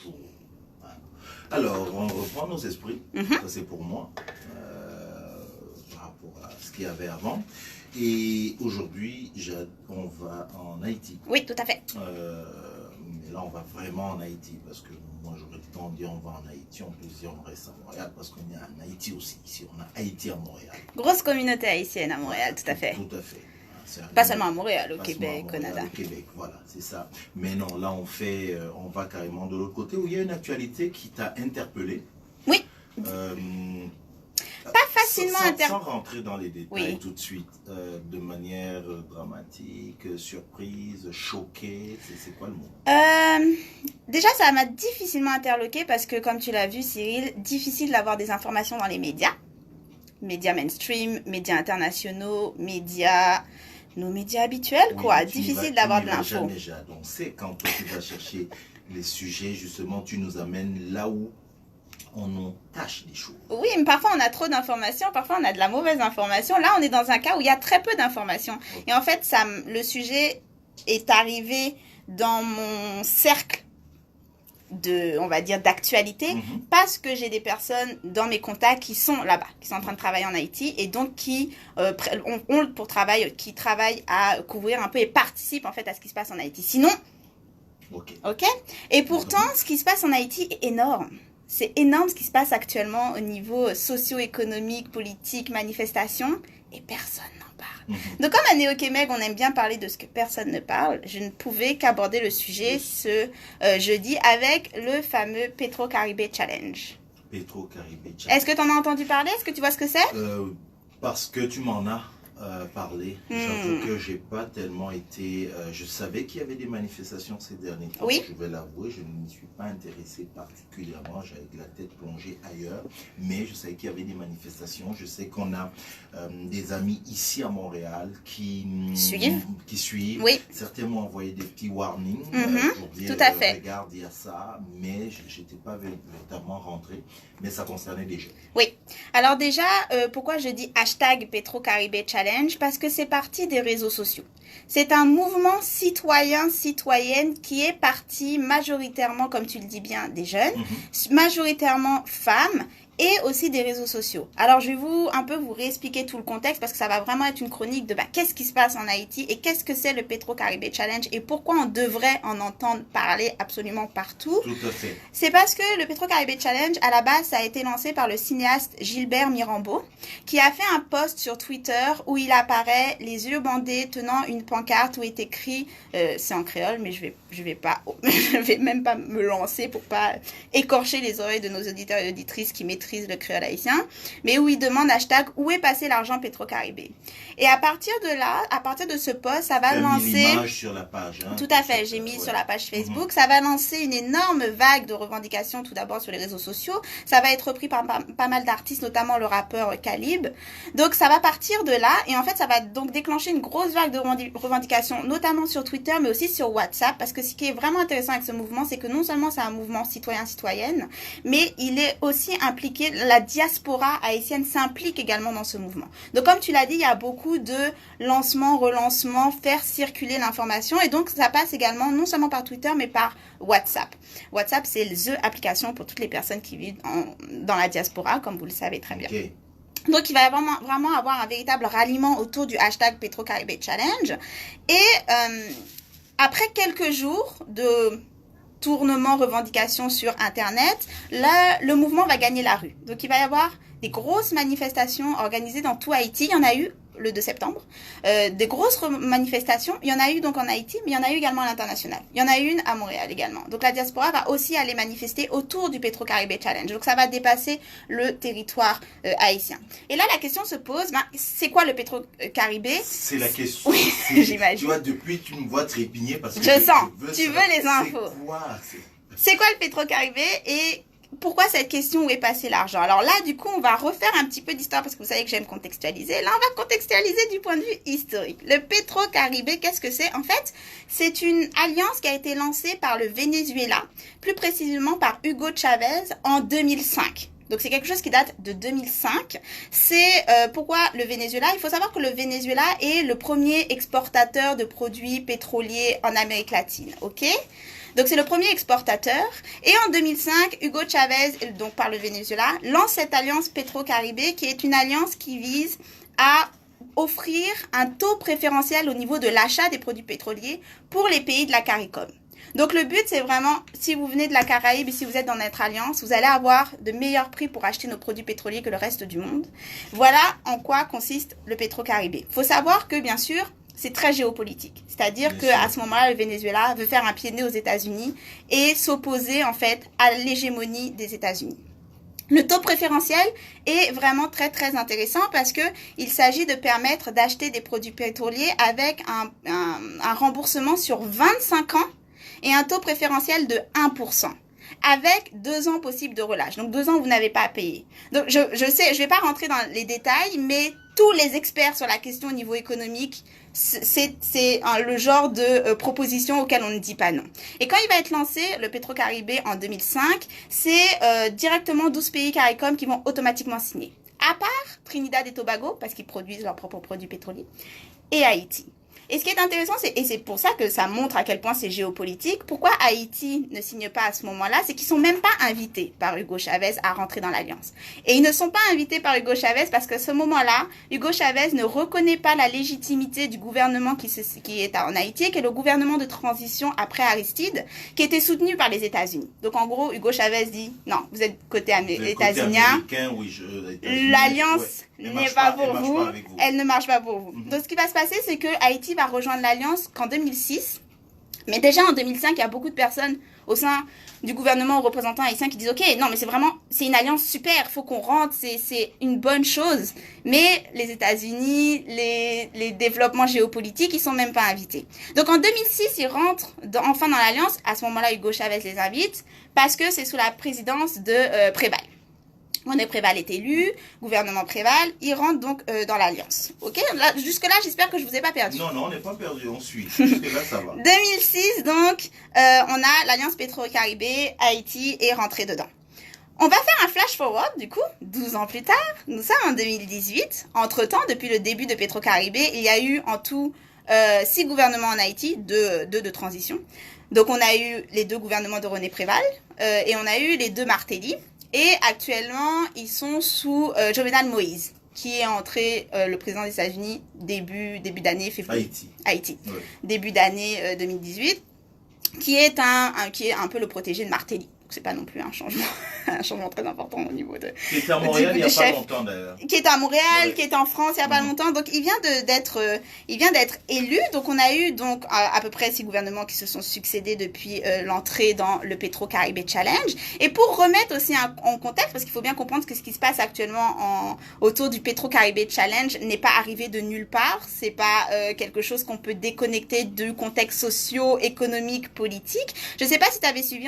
bonjour. Voilà. Alors, on reprend nos esprits, ça c'est pour moi, par rapport à ce qu'il y avait avant. Et aujourd'hui, on va en Haïti. Oui, tout à fait. Mais là, on va vraiment en Haïti, parce que moi, j'aurais tendance à dire on va en Haïti, on peut se dire on reste à Montréal, parce qu'on est en Haïti aussi. Ici, on a Haïti à Montréal. Grosse communauté haïtienne à Montréal, tout à fait. Tout à fait. Pas seulement à Montréal, au Québec, au Canada. Au Québec, voilà, c'est ça. Mais non, là, on va carrément de l'autre côté, où il y a une actualité qui t'a interpellé. Oui. Pas facilement sans rentrer dans les détails tout de suite, de manière dramatique, surprise, choquée, c'est quoi le mot? Déjà, ça m'a difficilement interloqué parce que, comme tu l'as vu, Cyril, difficile d'avoir des informations dans les médias. Médias mainstream, médias internationaux, nos médias habituels, quoi. Difficile d'avoir de l'info. Donc, c'est quand toi, tu vas chercher les sujets, justement, tu nous amènes là où on nous tâche des choses. Oui, mais parfois on a trop d'informations, parfois on a de la mauvaise information. Là, on est dans un cas où il y a très peu d'informations. Okay. Et en fait, le sujet est arrivé dans mon cercle on va dire, d'actualité, parce que j'ai des personnes dans mes contacts qui sont là-bas, qui sont en train de travailler en Haïti, et donc qui qui travaillent à couvrir un peu et participent en fait à ce qui se passe en Haïti. Sinon, ok. Et pourtant, ce qui se passe en Haïti est énorme. C'est énorme ce qui se passe actuellement au niveau socio-économique, politique, manifestation, et personne n'en parle. Donc comme à Néo-Québec, on aime bien parler de ce que personne ne parle, je ne pouvais qu'aborder le sujet ce jeudi avec le fameux Petro-Caribé Challenge. Petro-Caribé Challenge. Est-ce que tu en as entendu parler? Est-ce que tu vois ce que c'est? Parce que tu m'en as parlé. J'avoue que j'ai pas tellement été... je savais qu'il y avait des manifestations ces derniers temps. Oui. Je vais l'avouer, je ne m'y suis pas intéressé particulièrement. J'avais la tête plongée ailleurs. Mais je savais qu'il y avait des manifestations. Je sais qu'on a des amis ici à Montréal qui suivent. Oui. Certains m'ont envoyé des petits warnings pour dire, tout à fait. Regarde, il y a ça. Mais je n'étais pas véritablement rentré. Mais ça concernait des jeunes. Oui. Alors déjà, pourquoi je dis hashtag Petro-Caribé Challenge? Parce que c'est parti des réseaux sociaux. C'est un mouvement citoyen-citoyenne qui est parti majoritairement, comme tu le dis bien, des jeunes, majoritairement femmes, et aussi des réseaux sociaux. Alors, je vais vous réexpliquer tout le contexte parce que ça va vraiment être une chronique de qu'est-ce qui se passe en Haïti et qu'est-ce que c'est le Petro-Caribé Challenge et pourquoi on devrait en entendre parler absolument partout. Tout à fait. C'est parce que le Petro-Caribé Challenge, à la base, ça a été lancé par le cinéaste Gilbert Mirambeau, qui a fait un post sur Twitter où il apparaît les yeux bandés tenant une pancarte où est écrit, c'est en créole, mais je vais même pas me lancer pour pas écorcher les oreilles de nos auditeurs et auditrices qui maîtrisent le créole haïtien, mais où il demande hashtag où est passé l'argent Petro-Caribé. Et à partir de là, à partir de ce post, ça va lancer... l'image sur la page. Tout à fait, j'ai mis sur la page Facebook. Ça va lancer une énorme vague de revendications, tout d'abord sur les réseaux sociaux. Ça va être repris par pas mal d'artistes, notamment le rappeur Calib. Donc ça va partir de là, et en fait ça va donc déclencher une grosse vague de revendications, notamment sur Twitter, mais aussi sur WhatsApp, parce que ce qui est vraiment intéressant avec ce mouvement, c'est que non seulement c'est un mouvement citoyen-citoyenne, mais il est aussi impliqué, la diaspora haïtienne s'implique également dans ce mouvement. Donc comme tu l'as dit, il y a beaucoup de lancements, relancements, faire circuler l'information, et donc ça passe également non seulement par Twitter, mais par WhatsApp. WhatsApp, c'est l'application pour toutes les personnes qui vivent dans la diaspora, comme vous le savez très bien. Okay. Donc, il va vraiment avoir un véritable ralliement autour du hashtag Petro-Caribé Challenge. Et après quelques jours de tournement, revendications sur Internet, là, le mouvement va gagner la rue. Donc, il va y avoir des grosses manifestations organisées dans tout Haïti. Il y en a eu le 2 septembre. Des grosses manifestations. Il y en a eu donc en Haïti, mais il y en a eu également à l'international. Il y en a eu une à Montréal également. Donc la diaspora va aussi aller manifester autour du Petro-Caribé Challenge. Donc ça va dépasser le territoire haïtien. Et là, la question se pose, c'est quoi le Petro-Caribé? C'est la question. Oui, j'imagine. Tu vois, depuis, tu me vois trépigner parce que je sens. Tu veux les infos. C'est quoi le Petro-Caribé et pourquoi cette question où est passé l'argent? Alors là, du coup, on va refaire un petit peu d'histoire parce que vous savez que j'aime contextualiser. Là, on va contextualiser du point de vue historique. Le Petro-Caribé, qu'est-ce que c'est? En fait, c'est une alliance qui a été lancée par le Venezuela, plus précisément par Hugo Chavez en 2005. Donc, c'est quelque chose qui date de 2005. C'est pourquoi le Venezuela? Il faut savoir que le Venezuela est le premier exportateur de produits pétroliers en Amérique latine, ok? Donc, c'est le premier exportateur. Et en 2005, Hugo Chavez, donc par le Venezuela, lance cette alliance Petro-Caribé, qui est une alliance qui vise à offrir un taux préférentiel au niveau de l'achat des produits pétroliers pour les pays de la CARICOM. Donc, le but, c'est vraiment, si vous venez de la Caraïbe et si vous êtes dans notre alliance, vous allez avoir de meilleurs prix pour acheter nos produits pétroliers que le reste du monde. Voilà en quoi consiste le Petro-Caribé. Il faut savoir que, bien sûr, c'est très géopolitique. C'est-à-dire qu'à ce moment-là, le Venezuela veut faire un pied de nez aux États-Unis et s'opposer, en fait, à l'hégémonie des États-Unis. Le taux préférentiel est vraiment très, très intéressant parce que il s'agit de permettre d'acheter des produits pétroliers avec un remboursement sur 25 ans et un taux préférentiel de 1%. Avec 2 ans possibles de relâche. Donc, 2 ans, vous n'avez pas à payer. Donc, je sais, je vais pas rentrer dans les détails, mais tous les experts sur la question au niveau économique, c'est le genre de proposition auquel on ne dit pas non. Et quand il va être lancé, le Petro-Caribé en 2005, c'est directement 12 pays CARICOM qui vont automatiquement signer. À part Trinidad et Tobago, parce qu'ils produisent leurs propres produits pétroliers, et Haïti. Et ce qui est intéressant, et c'est pour ça que ça montre à quel point c'est géopolitique, pourquoi Haïti ne signe pas à ce moment-là, c'est qu'ils sont même pas invités par Hugo Chavez à rentrer dans l'alliance. Et ils ne sont pas invités par Hugo Chavez parce qu'à ce moment-là, Hugo Chavez ne reconnaît pas la légitimité du gouvernement qui est en Haïti, qui est le gouvernement de transition après Aristide, qui était soutenu par les États-Unis. Donc en gros, Hugo Chavez dit, non, vous êtes côté états-unien, l'alliance n'est pas pour vous, elle ne marche pas pour vous. Donc ce qui va se passer, c'est que Haïti va rejoindre l'alliance qu'en 2006. Mais déjà en 2005, il y a beaucoup de personnes au sein du gouvernement, aux représentants haïtiens qui disent « Ok, non, mais c'est une alliance super, faut qu'on rentre, c'est une bonne chose. » Mais les États-Unis, les développements géopolitiques, ils sont même pas invités. Donc en 2006, ils rentrent enfin dans l'alliance. À ce moment-là, Hugo Chavez les invite parce que c'est sous la présidence de Préval. René Préval est élu, gouvernement Préval, il rentre donc dans l'alliance. Ok, jusque-là, j'espère que je ne vous ai pas perdu. Non, on n'est pas perdu, on suit. Jusque-là, ça va. 2006, donc, on a l'alliance Petro-Caribé, Haïti est rentré dedans. On va faire un flash forward, du coup, 12 ans plus tard. Nous sommes en 2018. Entre-temps, depuis le début de Petro-Caribé, il y a eu en tout 6 gouvernements en Haïti, 2 de transition. Donc, on a eu les 2 gouvernements de René Préval et on a eu les 2 Martelly. Et actuellement, ils sont sous Jovenel Moïse, qui est entré, le président des États-Unis, début d'année février. Haïti. Ouais. Début d'année 2018, qui est un peu le protégé de Martelly. C'est pas non plus un changement très important au niveau de. Qui était à Montréal il n'y a pas longtemps d'ailleurs. Qui était à Montréal, qui était en France il n'y a pas longtemps. Donc il vient d'être élu. Donc on a eu donc à peu près 6 gouvernements qui se sont succédés depuis l'entrée dans le Petro-Caribé Challenge. Et pour remettre aussi en contexte, parce qu'il faut bien comprendre que ce qui se passe actuellement autour du Petro-Caribé Challenge n'est pas arrivé de nulle part. C'est pas quelque chose qu'on peut déconnecter du contexte socio-économique, politique. Je sais pas si tu avais suivi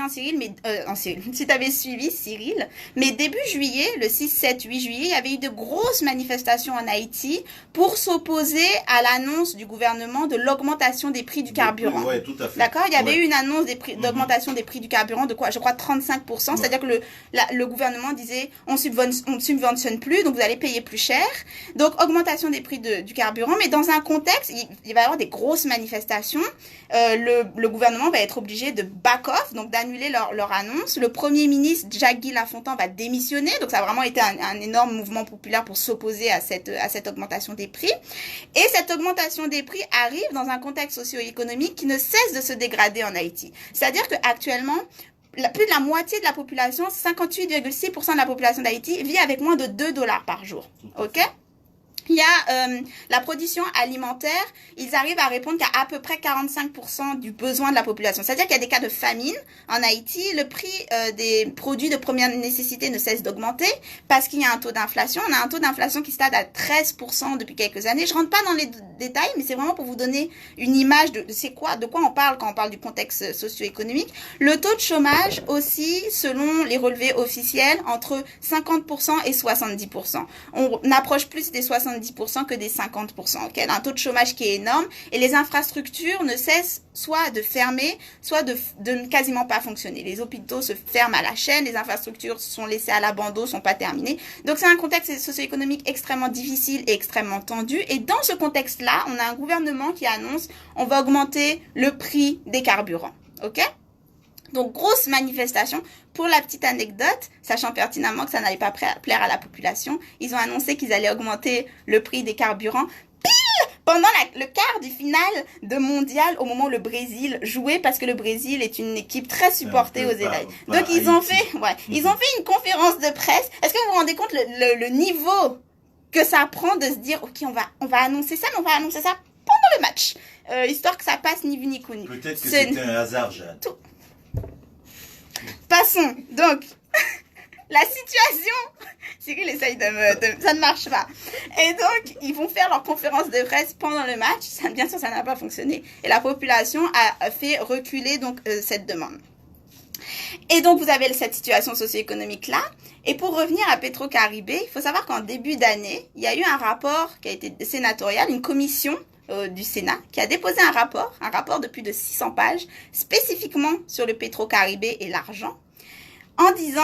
si tu avais suivi Cyril, mais début juillet, le 6, 7, 8 juillet, il y avait eu de grosses manifestations en Haïti pour s'opposer à l'annonce du gouvernement de l'augmentation des prix du carburant. Oui, tout à fait. D'accord? Il y avait eu une annonce d'augmentation des prix du carburant de quoi? Je crois 35%. C'est-à-dire que le gouvernement disait on subventionne plus, donc vous allez payer plus cher. Donc, augmentation des prix du carburant, mais dans un contexte, il va y avoir des grosses manifestations. Le gouvernement va être obligé de back off, donc d'annuler leur annonce. Le Premier ministre, Jacques-Guy Lafontaine, va démissionner. Donc, ça a vraiment été un énorme mouvement populaire pour s'opposer à cette augmentation des prix. Et cette augmentation des prix arrive dans un contexte socio-économique qui ne cesse de se dégrader en Haïti. C'est-à-dire qu'actuellement, plus de la moitié de la population, 58,6% de la population d'Haïti, vit avec moins de $2 par jour. OK? Il y a la production alimentaire, ils arrivent à répondre qu'à peu près 45% du besoin de la population. C'est-à-dire qu'il y a des cas de famine en Haïti. Le prix des produits de première nécessité ne cesse d'augmenter parce qu'il y a un taux d'inflation. On a un taux d'inflation qui stade à 13% depuis quelques années. Je rentre pas dans les détails, mais c'est vraiment pour vous donner une image de quoi on parle quand on parle du contexte socio-économique. Le taux de chômage aussi, selon les relevés officiels, entre 50% et 70%. On approche plus des 70% que des 50%. Okay? Un taux de chômage qui est énorme et les infrastructures ne cessent soit de fermer, soit de ne quasiment pas fonctionner. Les hôpitaux se ferment à la chaîne, les infrastructures sont laissées à l'abandon, sont pas terminées. Donc c'est un contexte socio-économique extrêmement difficile et extrêmement tendu. Et dans ce contexte-là, on a un gouvernement qui annonce on va augmenter le prix des carburants. OK? Donc, grosse manifestation. Pour la petite anecdote, sachant pertinemment que ça n'allait pas plaire à la population, ils ont annoncé qu'ils allaient augmenter le prix des carburants pendant le quart du final de mondial, au moment où le Brésil jouait, parce que le Brésil est une équipe très supportée aux États-Unis. Donc ils ont fait une conférence de presse. Est-ce que vous vous rendez compte le niveau que ça prend de se dire, ok, on va annoncer ça, mais on va annoncer ça pendant le match, histoire que ça passe ni vu ni connu. Peut-être que c'était un hasard, Jeanne. Passons. Donc, la situation, Cyril essaye ça ne marche pas. Et donc, ils vont faire leur conférence de presse pendant le match. Bien sûr, ça n'a pas fonctionné. Et la population a fait reculer donc cette demande. Et donc, vous avez cette situation socio-économique-là. Et pour revenir à Petro-Caribé, il faut savoir qu'en début d'année, il y a eu un rapport qui a été sénatorial, une commission du Sénat, qui a déposé un rapport de plus de 600 pages, spécifiquement sur le Petro-Caribé et l'argent, en disant...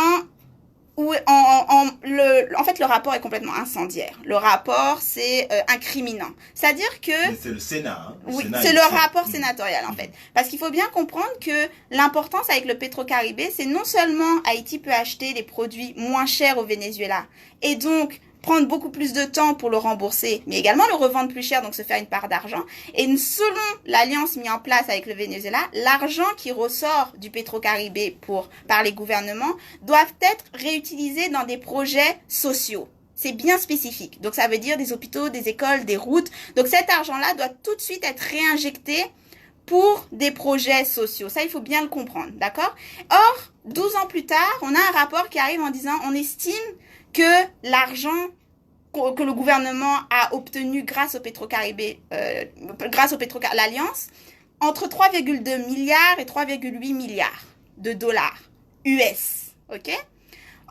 En fait, le rapport est complètement incendiaire. Le rapport, c'est incriminant. C'est-à-dire que... Mais c'est le Sénat. Hein. Oui, c'est le rapport sénatorial, en fait. Parce qu'il faut bien comprendre que l'importance avec le Petro-Caribé, c'est non seulement Haïti peut acheter des produits moins chers au Venezuela, et donc prendre beaucoup plus de temps pour le rembourser, mais également le revendre plus cher, donc se faire une part d'argent. Et selon l'alliance mise en place avec le Venezuela, l'argent qui ressort du Petro-Caribé par les gouvernements doivent être réutilisés dans des projets sociaux. C'est bien spécifique. Donc ça veut dire des hôpitaux, des écoles, des routes. Donc cet argent-là doit tout de suite être réinjecté pour des projets sociaux. Ça, il faut bien le comprendre, d'accord? Or, 12 ans plus tard, on a un rapport qui arrive en disant, on estime que l'argent que le gouvernement a obtenu grâce au Petro-Caribé, l'Alliance, entre 3,2 milliards et 3,8 milliards de dollars US. Ok?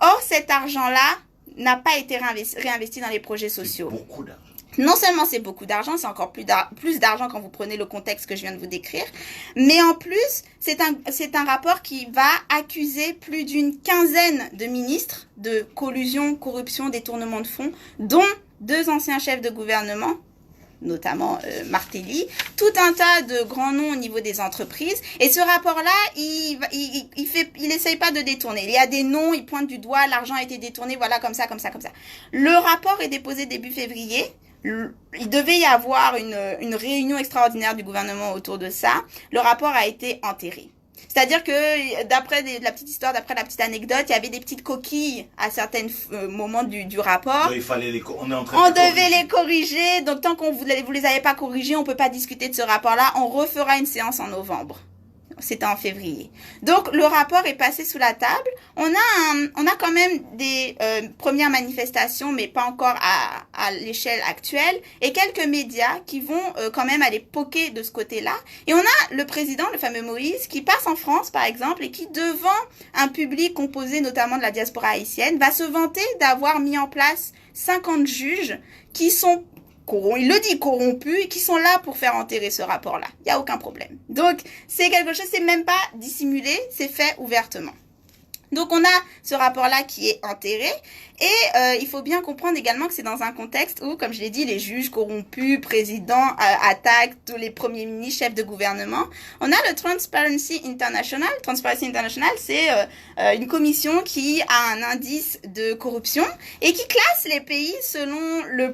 Or, cet argent-là n'a pas été réinvesti dans les projets sociaux. C'est beaucoup d'argent. Non seulement c'est beaucoup d'argent, c'est encore plus d'argent quand vous prenez le contexte que je viens de vous décrire, mais en plus, c'est un rapport qui va accuser plus d'une quinzaine de ministres de collusion, corruption, détournement de fonds, dont 2 anciens chefs de gouvernement, notamment Martelly, tout un tas de grands noms au niveau des entreprises. Et ce rapport-là, il essaye pas de détourner. Il y a des noms, il pointe du doigt, l'argent a été détourné, voilà, comme ça. Le rapport est déposé début février. Il devait y avoir une réunion extraordinaire du gouvernement autour de ça. Le rapport a été enterré. C'est-à-dire que d'après la petite histoire, d'après la petite anecdote, il y avait des petites coquilles à certains moments du rapport. Il fallait on devait les corriger. Donc tant qu'on vous les avez pas corrigés, on peut pas discuter de ce rapport-là. On refera une séance en novembre. C'était en février. Donc, le rapport est passé sous la table. On a quand même des premières manifestations, mais pas encore à l'échelle actuelle, et quelques médias qui vont quand même aller poker de ce côté-là. Et on a le président, le fameux Moïse, qui passe en France, par exemple, et qui, devant un public composé notamment de la diaspora haïtienne, va se vanter d'avoir mis en place 50 juges qui sont il le dit, corrompus, et qui sont là pour faire enterrer ce rapport-là. Il n'y a aucun problème. Donc, c'est quelque chose, c'est même pas dissimulé, c'est fait ouvertement. Donc, on a ce rapport-là qui est enterré. Et il faut bien comprendre également que c'est dans un contexte où, comme je l'ai dit, les juges corrompus, présidents attaquent tous les premiers ministres, chefs de gouvernement. On a le Transparency International. Transparency International, c'est une commission qui a un indice de corruption et qui classe les pays selon les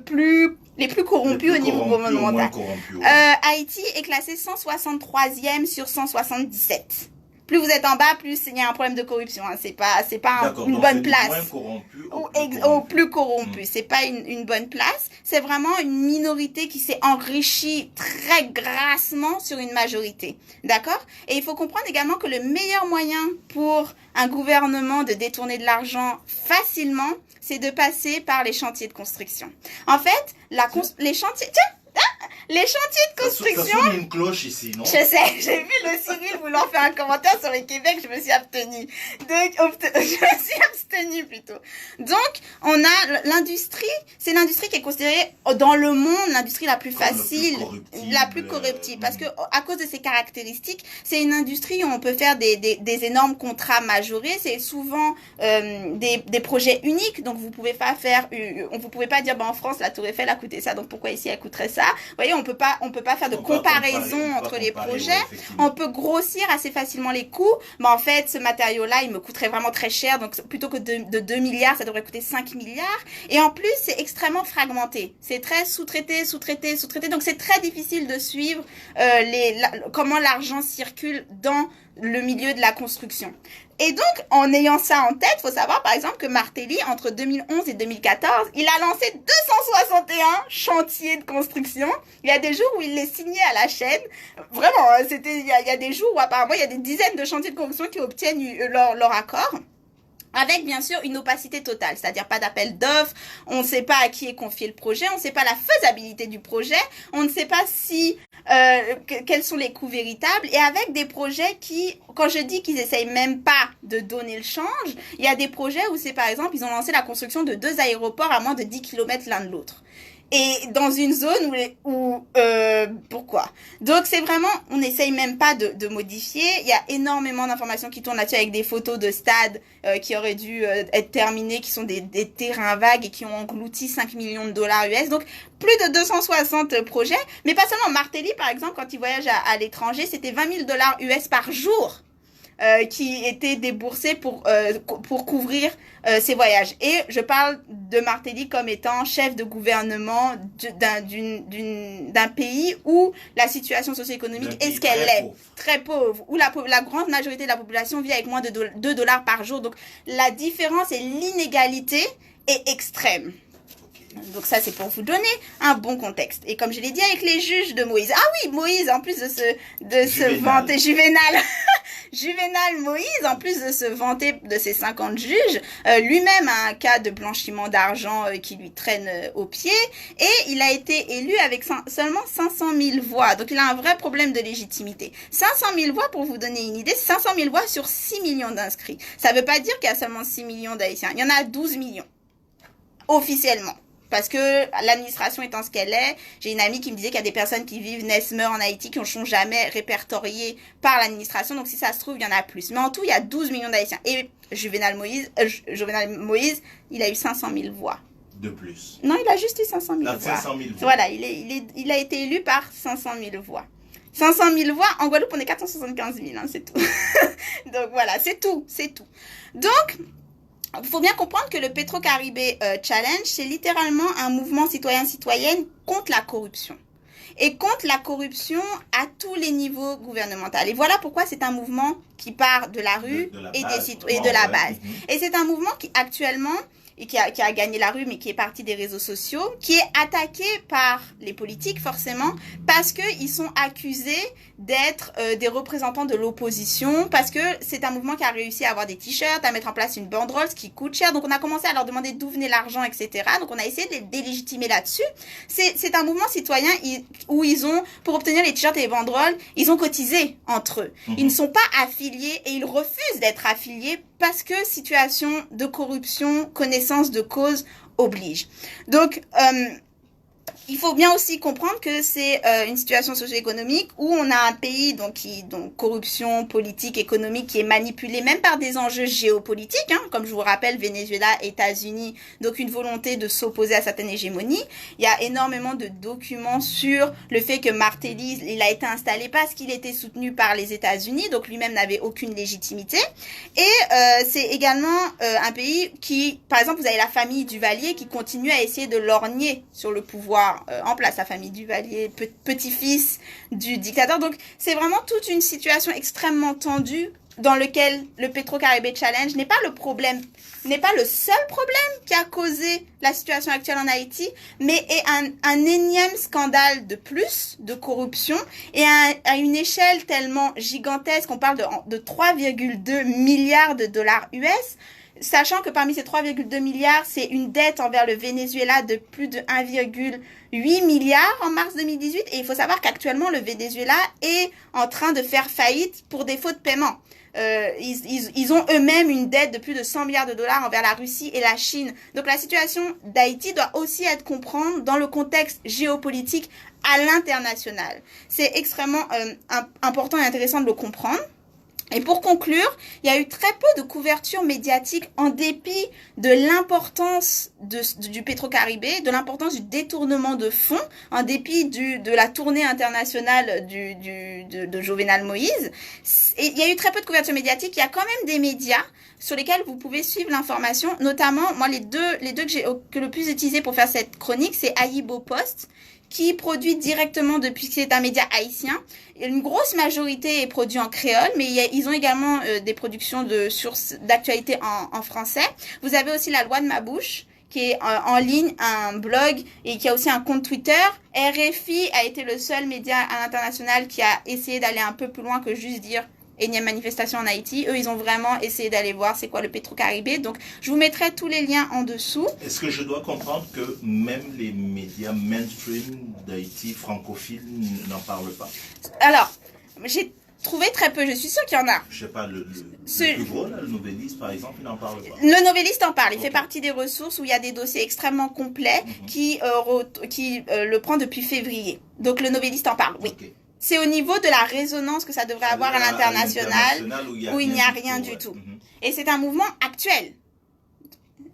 plus corrompus au niveau gouvernemental. Haïti est classé 163e sur 177. Plus vous êtes en bas, plus il y a un problème de corruption. Hein. C'est pas une bonne place. Moins corrompu au plus corrompu. C'est pas une bonne place. C'est vraiment une minorité qui s'est enrichie très grassement sur une majorité. D'accord? Et il faut comprendre également que le meilleur moyen pour un gouvernement de détourner de l'argent facilement, c'est de passer par les chantiers de construction. En fait, les chantiers... Les chantiers de construction... Ça sonne une cloche ici, non? Je sais, j'ai vu le Cyril vouloir faire un commentaire sur le Québec, je me suis abstenue. Donc, on a l'industrie, c'est l'industrie qui est considérée dans le monde l'industrie la plus facile, la plus corruptible. Parce que, à cause de ses caractéristiques, c'est une industrie où on peut faire des énormes contrats majorés. C'est souvent des projets uniques. Donc, vous pouvez pas dire, en France, la Tour Eiffel a coûté ça, donc pourquoi ici elle coûterait ça? voyez, on peut pas faire de comparaison entre les projets. Ouais, on peut grossir assez facilement les coûts, mais en fait, ce matériau-là, il me coûterait vraiment très cher. Donc, plutôt que de 2 milliards, ça devrait coûter 5 milliards. Et en plus, c'est extrêmement fragmenté. C'est très sous-traité. Donc, c'est très difficile de suivre comment l'argent circule dans le milieu de la construction. Et donc, en ayant ça en tête, il faut savoir, par exemple, que Martelly, entre 2011 et 2014, il a lancé 261 chantiers de construction. Il y a des jours où il les signait à la chaîne. Vraiment, il y a des jours où apparemment, il y a des dizaines de chantiers de construction qui obtiennent leur accord. Avec, bien sûr, une opacité totale, c'est-à-dire pas d'appel d'offres, on ne sait pas à qui est confié le projet, on ne sait pas la faisabilité du projet, on ne sait pas quels sont les coûts véritables, et avec des projets qui, quand je dis qu'ils essayent même pas de donner le change, il y a des projets où c'est, par exemple, ils ont lancé la construction de 2 aéroports à moins de 10 km l'un de l'autre. Et dans une zone pourquoi? Donc c'est vraiment, on n'essaye même pas de modifier. Il y a énormément d'informations qui tournent là-dessus avec des photos de stades qui auraient dû être terminés, qui sont des terrains vagues et qui ont englouti 5 millions de dollars US. Donc plus de 260 projets. Mais pas seulement. Martelly, par exemple, quand il voyage à l'étranger, c'était 20 000 dollars US par jour. Qui étaient déboursés pour couvrir ces voyages. Et je parle de Martelly comme étant chef de gouvernement d'un pays où la situation socio-économique est ce qu'elle est, très pauvre, où la grande majorité de la population vit avec moins de 2 dollars par jour. Donc la différence et l'inégalité est extrême. Donc ça, c'est pour vous donner un bon contexte. Et comme je l'ai dit avec les juges de Moïse. Ah oui, Moïse, en plus de se vanter, Juvénal Moïse, en plus de se vanter de ses 50 juges, lui-même a un cas de blanchiment d'argent qui lui traîne aux pieds. Et il a été élu avec seulement 500 000 voix. Donc il a un vrai problème de légitimité. 500 000 voix, pour vous donner une idée, 500 000 voix sur 6 millions d'inscrits. Ça ne veut pas dire qu'il y a seulement 6 millions d'Haïtiens. Il y en a 12 millions, officiellement. Parce que l'administration étant ce qu'elle est, j'ai une amie qui me disait qu'il y a des personnes qui vivent, naissent, meurent en Haïti, qui ne sont jamais répertoriées par l'administration. Donc si ça se trouve, il y en a plus. Mais en tout, il y a 12 millions d'Haïtiens. Et Juvénal Moïse, il a eu 500 000 voix. De plus. Non, il a juste eu 500 000 voix. 500 000 voix. Voilà, il a été élu par 500 000 voix. 500 000 voix, en Guadeloupe, on est 475 000, hein, c'est tout. Donc voilà, c'est tout. Donc, il faut bien comprendre que le Petro-Caribé Challenge, c'est littéralement un mouvement citoyen-citoyenne contre la corruption. Et contre la corruption à tous les niveaux gouvernementaux. Et voilà pourquoi c'est un mouvement qui part de la rue et de la base. Et c'est un mouvement qui actuellement, et qui a gagné la rue, mais qui est parti des réseaux sociaux, qui est attaqué par les politiques, forcément, parce qu'ils sont accusés d'être des représentants de l'opposition, parce que c'est un mouvement qui a réussi à avoir des t-shirts, à mettre en place une banderole, ce qui coûte cher. Donc, on a commencé à leur demander d'où venait l'argent, etc. Donc, on a essayé de les délégitimer là-dessus. C'est un mouvement citoyen où ils ont, pour obtenir les t-shirts et les banderoles, ils ont cotisé entre eux. Ils ne sont pas affiliés et ils refusent d'être affiliés parce que situation de corruption, connaissance de cause oblige. Donc, il faut bien aussi comprendre que c'est une situation socio-économique où on a un pays donc corruption politique, économique qui est manipulée même par des enjeux géopolitiques, hein, comme je vous rappelle Venezuela, États-Unis, donc une volonté de s'opposer à certaines hégémonies. Il y a énormément de documents sur le fait que Martelly, il a été installé parce qu'il était soutenu par les États-Unis, donc lui-même n'avait aucune légitimité. Et c'est également un pays qui, par exemple, vous avez la famille Duvalier qui continue à essayer de lorgner sur le pouvoir en place, la famille Duvalier, petit-fils du dictateur. Donc, c'est vraiment toute une situation extrêmement tendue dans lequel le Petro-Caribé Challenge n'est pas le seul problème qui a causé la situation actuelle en Haïti, mais est un énième scandale de plus de corruption et à une échelle tellement gigantesque, on parle de 3,2 milliards de dollars US, sachant que parmi ces 3,2 milliards, c'est une dette envers le Venezuela de plus de 1,8 milliard en mars 2018. Et il faut savoir qu'actuellement, le Venezuela est en train de faire faillite pour défaut de paiement. Ils ont eux-mêmes une dette de plus de 100 milliards de dollars envers la Russie et la Chine. Donc la situation d'Haïti doit aussi être comprise dans le contexte géopolitique à l'international. C'est extrêmement important et intéressant de le comprendre. Et pour conclure, il y a eu très peu de couverture médiatique en dépit de l'importance du Petro-Caribé, de l'importance du détournement de fonds, en dépit de la tournée internationale de Jovenel Moïse. Et il y a eu très peu de couverture médiatique. Il y a quand même des médias sur lesquels vous pouvez suivre l'information. Notamment, moi, les deux que le plus utilisé pour faire cette chronique, c'est Ayibo Post, qui produit directement depuis que c'est un média haïtien. Une grosse majorité est produite en créole, mais ils ont également des productions de sources d'actualité en français. Vous avez aussi La Loi de ma bouche, qui est en ligne, un blog et qui a aussi un compte Twitter. RFI a été le seul média à l'international qui a essayé d'aller un peu plus loin que juste dire énième manifestation en Haïti. Eux, ils ont vraiment essayé d'aller voir c'est quoi le Petro-Caribé. Donc, je vous mettrai tous les liens en dessous. Est-ce que je dois comprendre que même les médias mainstream d'Haïti francophiles n'en parlent pas? Alors, j'ai trouvé très peu. Je suis sûre qu'il y en a. Je sais pas, le plus gros, là, le Nouvelliste, par exemple, il n'en parle pas. Le Nouvelliste en parle. Il fait partie des ressources où il y a des dossiers extrêmement complets qui le prend depuis février. Donc, le Nouvelliste en parle, oui. C'est au niveau de la résonance que ça devrait avoir à l'international où il n'y a rien du tout. Et c'est un mouvement actuel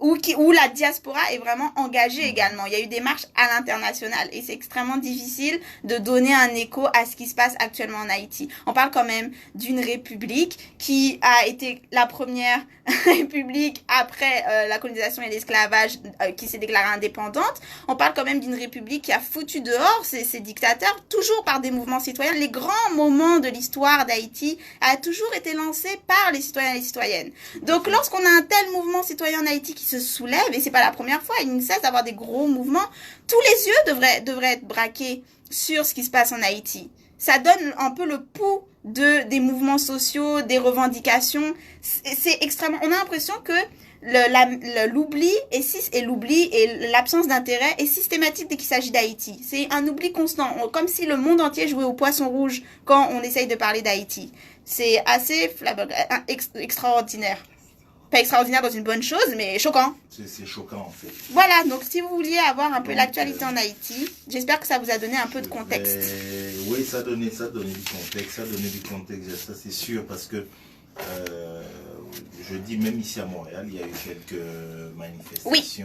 où la diaspora est vraiment engagée également. Il y a eu des marches à l'international et c'est extrêmement difficile de donner un écho à ce qui se passe actuellement en Haïti. On parle quand même d'une république qui a été la première république après la colonisation et l'esclavage qui s'est déclarée indépendante. On parle quand même d'une république qui a foutu dehors ces dictateurs, toujours par des mouvements citoyens. Les grands moments de l'histoire d'Haïti a toujours été lancés par les citoyens et les citoyennes. Donc lorsqu'on a un tel mouvement citoyen en Haïti qui se soulève, et c'est pas la première fois, il ne cesse d'avoir des gros mouvements, tous les yeux devraient être braqués sur ce qui se passe en Haïti. Ça donne un peu le pouls des mouvements sociaux, des revendications. C'est extrêmement... On a l'impression que l'oubli et l'absence d'intérêt est systématique dès qu'il s'agit d'Haïti. C'est un oubli constant, comme si le monde entier jouait au poisson rouge quand on essaye de parler d'Haïti. C'est assez extraordinaire. Pas extraordinaire dans une bonne chose, mais choquant. C'est choquant, en fait. Voilà, donc si vous vouliez avoir un peu l'actualité en Haïti, j'espère que ça vous a donné un peu de contexte. Oui, ça a donné du contexte, ça c'est sûr, parce que je dis même ici à Montréal, il y a eu quelques manifestations. Oui.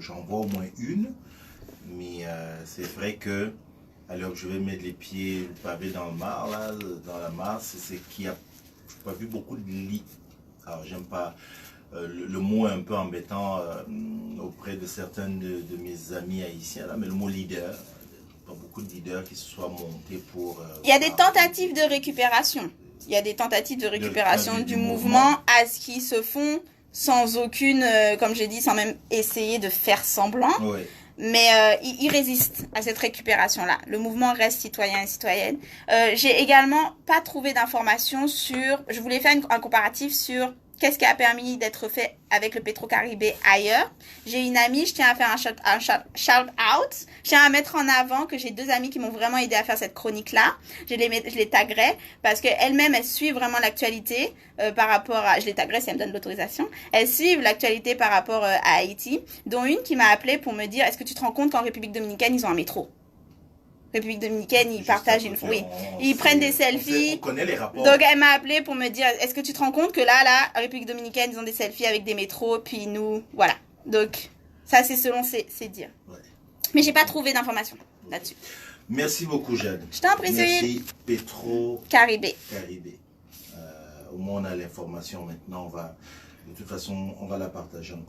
J'en vois au moins une, mais c'est vrai que, alors je vais mettre les pieds pavés dans le mar, là, dans la mare, c'est qu'il n'y a pas vu beaucoup de lits. Alors, j'aime pas le mot un peu embêtant auprès de certains de mes amis haïtiens, là, mais le mot leader. Pas beaucoup de leaders qui se soient montés pour... il y a des tentatives de récupération. Il y a des tentatives de récupération du mouvement à ce qui se font sans aucune, comme j'ai dit, sans même essayer de faire semblant. Oui. Mais ils résistent à cette récupération-là. Le mouvement reste citoyen et citoyenne. J'ai également pas trouvé d'informations sur... Je voulais faire un comparatif sur qu'est-ce qui a permis d'être fait avec le Petro-Caribé ailleurs. J'ai une amie, je tiens à faire un shout-out. Je tiens à mettre en avant que j'ai deux amies qui m'ont vraiment aidé à faire cette chronique-là. Je les taguerai parce qu'elles-mêmes, elles suivent vraiment l'actualité par rapport à... Je les taguerai si elles me donnent l'autorisation. Elles suivent l'actualité par rapport à Haïti, dont une qui m'a appelée pour me dire « Est-ce que tu te rends compte qu'en République dominicaine, ils ont un métro ?» République dominicaine, ils partagent une... Oui, ils prennent des selfies. On connaît les rapports. Donc, elle m'a appelé pour me dire, est-ce que tu te rends compte que là, République dominicaine, ils ont des selfies avec des métros, puis nous, voilà. Donc, ça, c'est selon ses dires. Ouais. Mais j'ai pas trouvé d'informations là-dessus. Merci beaucoup, Jeanne. Je t'en prie, merci, Petro-Caribé. Au moins, on a l'information maintenant. De toute façon, on va la partager encore.